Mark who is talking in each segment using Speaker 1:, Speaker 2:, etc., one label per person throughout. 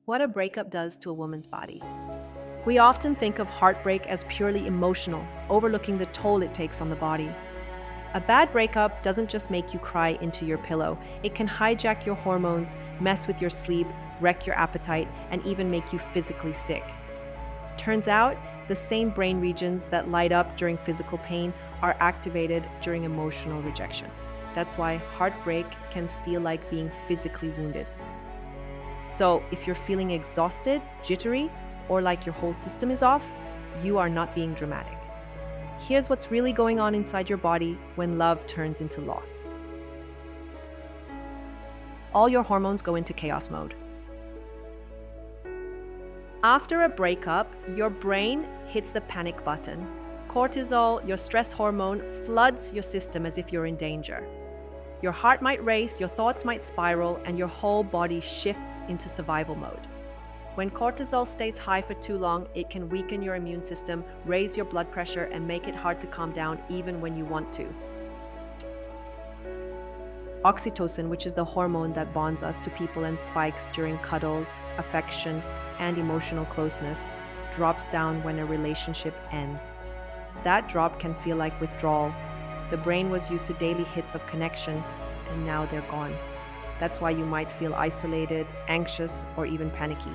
Speaker 1: What a breakup does to a woman's body. We often think of heartbreak as purely emotional, overlooking the toll it takes on the body. A bad breakup doesn't just make you cry into your pillow, it can hijack your hormones, mess with your sleep, wreck your appetite, and even make you physically sick. Turns out, the same brain regions that light up during physical pain are activated during emotional rejection. That's why heartbreak can feel like being physically wounded. So, if you're feeling exhausted, jittery, or like your whole system is off, you are not being dramatic. Here's what's really going on inside your body when love turns into loss. All your hormones go into chaos mode. After a breakup, your brain hits the panic button. Cortisol, your stress hormone, floods your system as if you're in danger. Your heart might race, your thoughts might spiral, and your whole body shifts into survival mode. When cortisol stays high for too long, it can weaken your immune system, raise your blood pressure, and make it hard to calm down even when you want to. Oxytocin, which is the hormone that bonds us to people and spikes during cuddles, affection, and emotional closeness, drops down when a relationship ends. That drop can feel like withdrawal. The brain was used to daily hits of connection, and now they're gone. That's why you might feel isolated, anxious, or even panicky.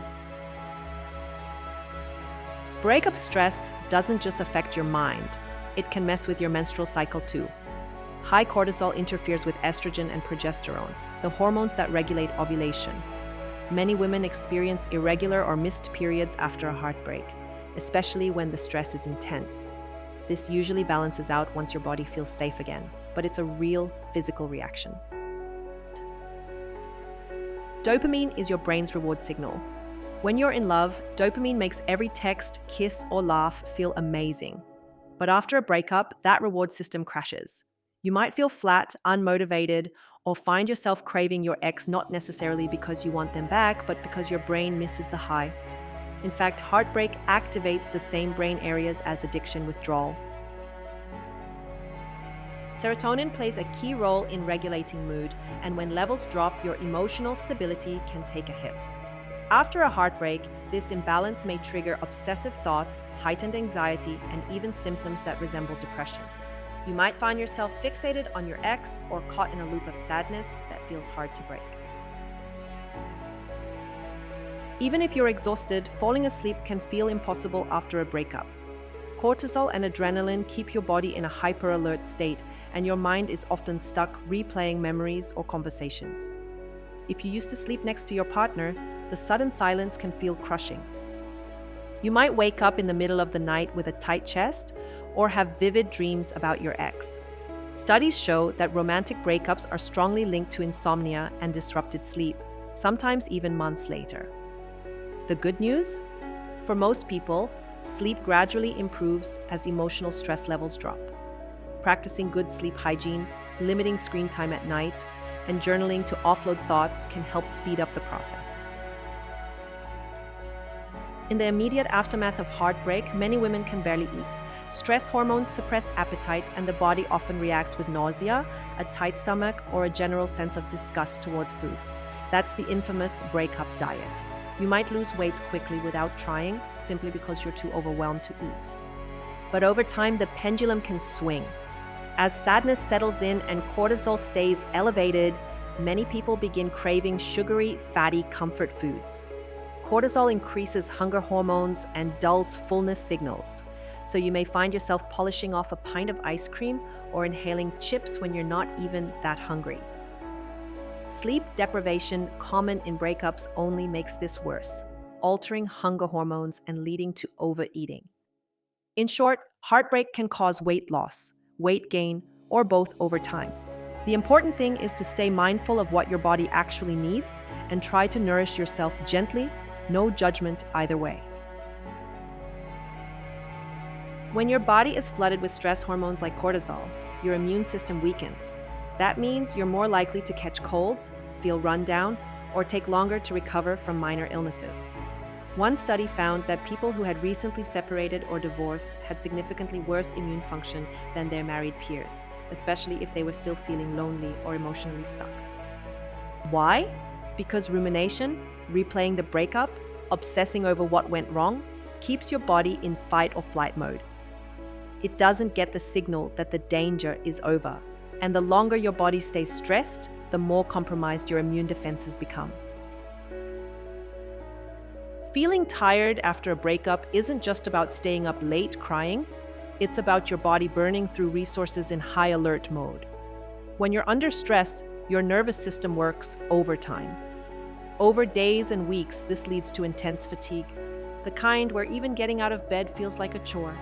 Speaker 1: Breakup stress doesn't just affect your mind, it can mess with your menstrual cycle too. High cortisol interferes with estrogen and progesterone, the hormones that regulate ovulation. Many women experience irregular or missed periods after a heartbreak, especially when the stress is intense. This usually balances out once your body feels safe again, but it's a real physical reaction. Dopamine is your brain's reward signal. When you're in love, dopamine makes every text, kiss, or laugh feel amazing. But after a breakup, that reward system crashes. You might feel flat, unmotivated, or find yourself craving your ex not necessarily because you want them back, but because your brain misses the high. In fact, heartbreak activates the same brain areas as addiction withdrawal. Serotonin plays a key role in regulating mood, and when levels drop, your emotional stability can take a hit. After a heartbreak, this imbalance may trigger obsessive thoughts, heightened anxiety, and even symptoms that resemble depression. You might find yourself fixated on your ex or caught in a loop of sadness that feels hard to break. Even if you're exhausted, falling asleep can feel impossible after a breakup. Cortisol and adrenaline keep your body in a hyper-alert state, and your mind is often stuck replaying memories or conversations. If you used to sleep next to your partner, the sudden silence can feel crushing. You might wake up in the middle of the night with a tight chest or have vivid dreams about your ex. Studies show that romantic breakups are strongly linked to insomnia and disrupted sleep, sometimes even months later. The good news? For most people, sleep gradually improves as emotional stress levels drop. Practicing good sleep hygiene, limiting screen time at night, and journaling to offload thoughts can help speed up the process. In the immediate aftermath of heartbreak, many women can barely eat. Stress hormones suppress appetite, and the body often reacts with nausea, a tight stomach, or a general sense of disgust toward food. That's the infamous breakup diet. You might lose weight quickly without trying, simply because you're too overwhelmed to eat. But over time, the pendulum can swing. As sadness settles in and cortisol stays elevated, many people begin craving sugary, fatty comfort foods. Cortisol increases hunger hormones and dulls fullness signals, so you may find yourself polishing off a pint of ice cream or inhaling chips when you're not even that hungry. Sleep deprivation, common in breakups, only makes this worse, altering hunger hormones and leading to overeating. In short, heartbreak can cause weight loss, weight gain, or both over time. The important thing is to stay mindful of what your body actually needs and try to nourish yourself gently, no judgment either way. When your body is flooded with stress hormones like cortisol, your immune system weakens. That means you're more likely to catch colds, feel run down, or take longer to recover from minor illnesses. One study found that people who had recently separated or divorced had significantly worse immune function than their married peers, especially if they were still feeling lonely or emotionally stuck. Why? Because rumination, replaying the breakup, obsessing over what went wrong, keeps your body in fight or flight mode. It doesn't get the signal that the danger is over. And the longer your body stays stressed, the more compromised your immune defenses become. Feeling tired after a breakup isn't just about staying up late crying. It's about your body burning through resources in high alert mode. When you're under stress, your nervous system works overtime. Over days and weeks, this leads to intense fatigue, the kind where even getting out of bed feels like a chore.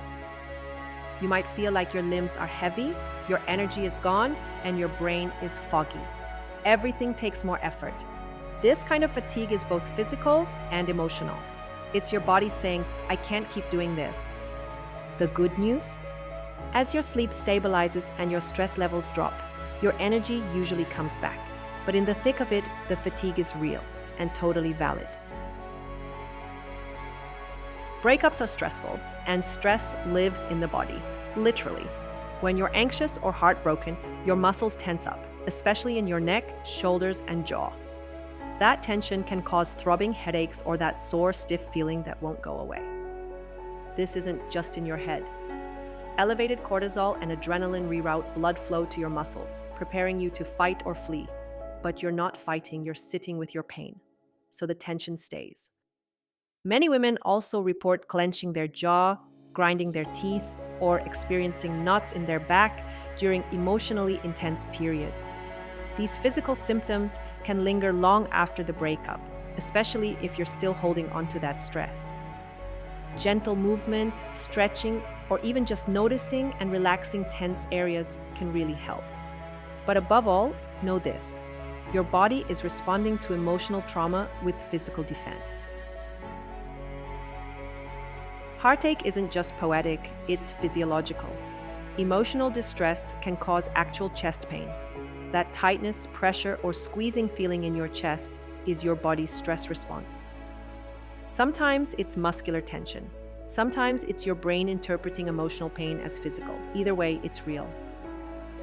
Speaker 1: You might feel like your limbs are heavy, your energy is gone, and your brain is foggy. Everything takes more effort. This kind of fatigue is both physical and emotional. It's your body saying, I can't keep doing this. The good news? As your sleep stabilizes and your stress levels drop, your energy usually comes back. But in the thick of it, the fatigue is real and totally valid. Breakups are stressful, and stress lives in the body, literally. When you're anxious or heartbroken, your muscles tense up, especially in your neck, shoulders, and jaw. That tension can cause throbbing headaches or that sore, stiff feeling that won't go away. This isn't just in your head. Elevated cortisol and adrenaline reroute blood flow to your muscles, preparing you to fight or flee. But you're not fighting, you're sitting with your pain. So the tension stays. Many women also report clenching their jaw, grinding their teeth, or experiencing knots in their back during emotionally intense periods. These physical symptoms can linger long after the breakup, especially if you're still holding onto that stress. Gentle movement, stretching, or even just noticing and relaxing tense areas can really help. But above all, know this: your body is responding to emotional trauma with physical defense. Heartache isn't just poetic, it's physiological. Emotional distress can cause actual chest pain. That tightness, pressure, or squeezing feeling in your chest is your body's stress response. Sometimes it's muscular tension. Sometimes it's your brain interpreting emotional pain as physical. Either way, it's real.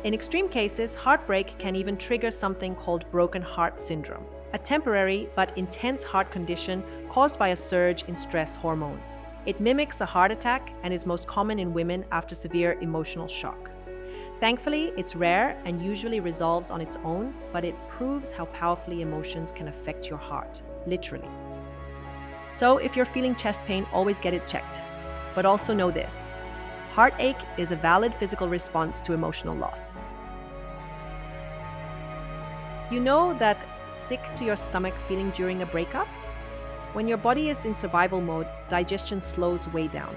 Speaker 1: In extreme cases, heartbreak can even trigger something called broken heart syndrome, a temporary but intense heart condition caused by a surge in stress hormones. It mimics a heart attack and is most common in women after severe emotional shock. Thankfully, it's rare and usually resolves on its own, but it proves how powerfully emotions can affect your heart, literally. So if you're feeling chest pain, always get it checked. But also know this: heartache is a valid physical response to emotional loss. You know that sick to your stomach feeling during a breakup? When your body is in survival mode, digestion slows way down.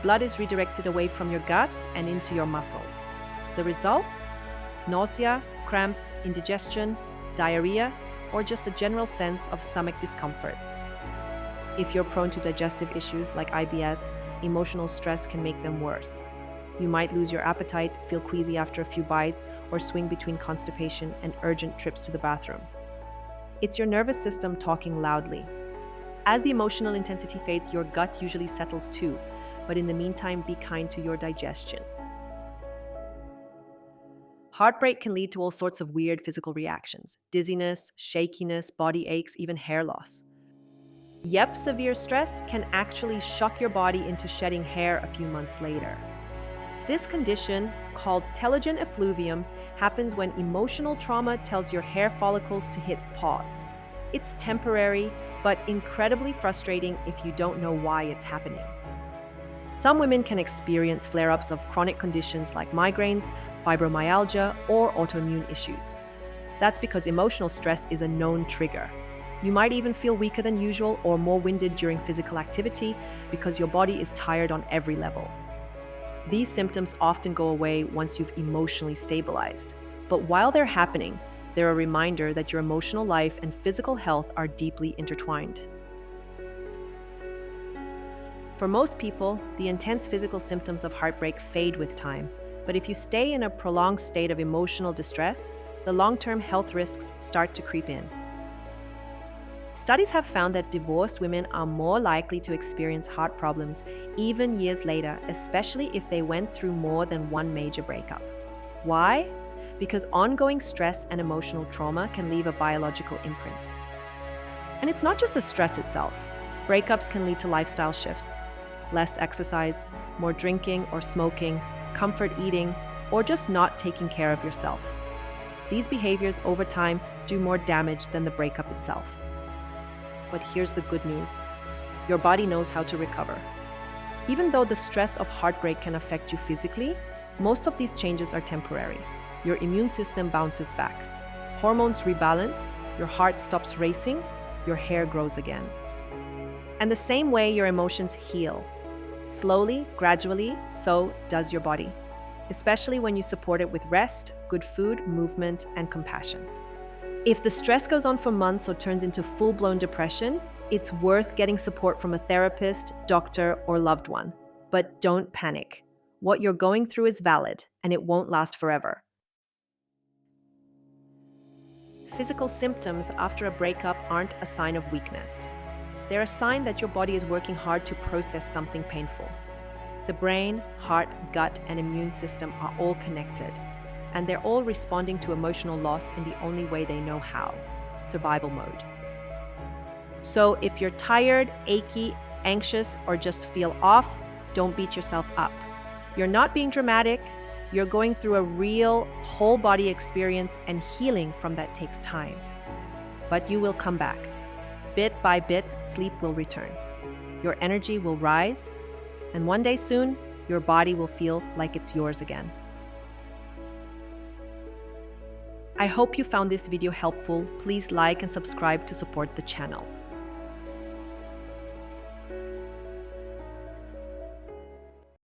Speaker 1: Blood is redirected away from your gut and into your muscles. The result? Nausea, cramps, indigestion, diarrhea, or just a general sense of stomach discomfort. If you're prone to digestive issues like IBS, emotional stress can make them worse. You might lose your appetite, feel queasy after a few bites, or swing between constipation and urgent trips to the bathroom. It's your nervous system talking loudly. As the emotional intensity fades, your gut usually settles too, but in the meantime, be kind to your digestion. Heartbreak can lead to all sorts of weird physical reactions: dizziness, shakiness, body aches, even hair loss. Yep, severe stress can actually shock your body into shedding hair a few months later. This condition, called telogen effluvium, happens when emotional trauma tells your hair follicles to hit pause. It's temporary, but incredibly frustrating if you don't know why it's happening. Some women can experience flare-ups of chronic conditions like migraines, fibromyalgia, or autoimmune issues. That's because emotional stress is a known trigger. You might even feel weaker than usual or more winded during physical activity because your body is tired on every level. These symptoms often go away once you've emotionally stabilized. But while they're happening, they're a reminder that your emotional life and physical health are deeply intertwined. For most people, the intense physical symptoms of heartbreak fade with time. But if you stay in a prolonged state of emotional distress, the long-term health risks start to creep in. Studies have found that divorced women are more likely to experience heart problems even years later, especially if they went through more than one major breakup. Why? Because ongoing stress and emotional trauma can leave a biological imprint. And it's not just the stress itself. Breakups can lead to lifestyle shifts. Less exercise, more drinking or smoking, comfort eating, or just not taking care of yourself. These behaviors over time do more damage than the breakup itself. But here's the good news. Your body knows how to recover. Even though the stress of heartbreak can affect you physically, most of these changes are temporary. Your immune system bounces back. Hormones rebalance, your heart stops racing, your hair grows again. And the same way your emotions heal. Slowly, gradually, so does your body. Especially when you support it with rest, good food, movement, and compassion. If the stress goes on for months or turns into full-blown depression, it's worth getting support from a therapist, doctor, or loved one. But don't panic. What you're going through is valid, and it won't last forever. Physical symptoms after a breakup aren't a sign of weakness. They're a sign that your body is working hard to process something painful. The brain, heart, gut, and immune system are all connected, and they're all responding to emotional loss in the only way they know how: survival mode. So if you're tired, achy, anxious, or just feel off, don't beat yourself up. You're not being dramatic. You're going through a real whole body experience, and healing from that takes time. But you will come back. Bit by bit, sleep will return. Your energy will rise, and one day soon, your body will feel like it's yours again. I hope you found this video helpful. Please like and subscribe to support the channel.